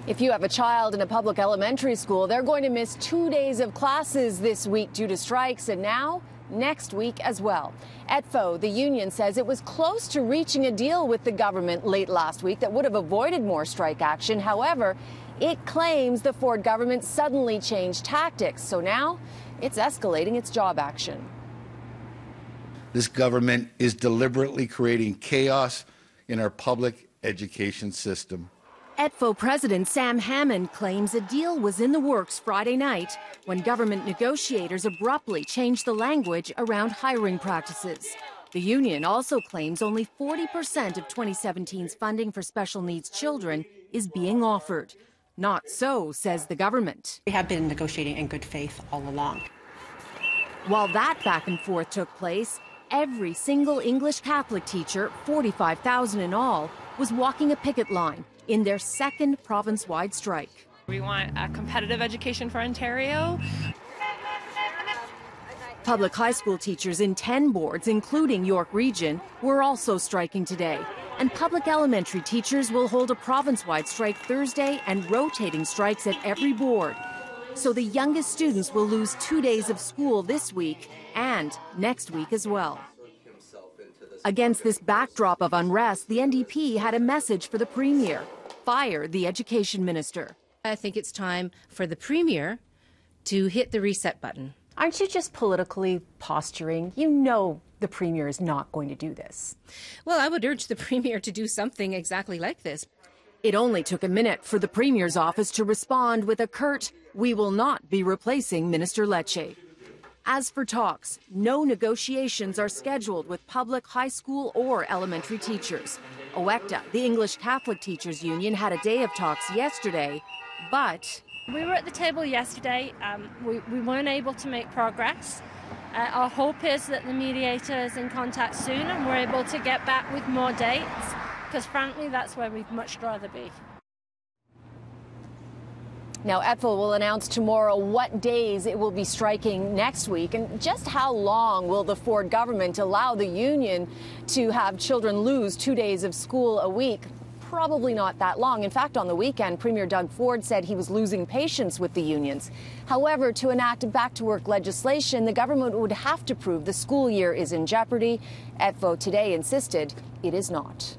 If you have a child in a public elementary school, they're going to miss 2 days of classes this week due to strikes, and now next week as well. ETFO, the union, says it was close to reaching a deal with the government late last week that would have avoided more strike action. However, it claims the Ford government suddenly changed tactics, so now it's escalating its job action. This government is deliberately creating chaos in our public education system. ETFO President Sam Hammond claims a deal was in the works Friday night when government negotiators abruptly changed the language around hiring practices. The union also claims only 40% of 2017's funding for special needs children is being offered. Not so, says the government. We have been negotiating in good faith all along. While that back and forth took place, every single English Catholic teacher, 45,000 in all, was walking a picket line in their second province-wide strike. We want a competitive education for Ontario. Public high school teachers in 10 boards, including York Region, were also striking today. And public elementary teachers will hold a province-wide strike Thursday and rotating strikes at every board. So the youngest students will lose 2 days of school this week and next week as well. Against this backdrop of unrest, the NDP had a message for the Premier: fire the Education Minister. I think it's time for the Premier to hit the reset button. Aren't you just politically posturing? You know the Premier is not going to do this. Well, I would urge the Premier to do something exactly like this. It only took a minute for the Premier's office to respond with a curt, "We will not be replacing Minister Lecce." As for talks, no negotiations are scheduled with public high school or elementary teachers. OECTA, the English Catholic Teachers Union, had a day of talks yesterday, but we were at the table yesterday. We weren't able to make progress. Our hope is that the mediator is in contact soon and we're able to get back with more dates, because frankly, that's where we'd much rather be. Now, ETFO will announce tomorrow what days it will be striking next week, and just how long will the Ford government allow the union to have children lose 2 days of school a week? Probably not that long. In fact, on the weekend, Premier Doug Ford said he was losing patience with the unions. However, to enact back-to-work legislation, the government would have to prove the school year is in jeopardy. ETFO today insisted it is not.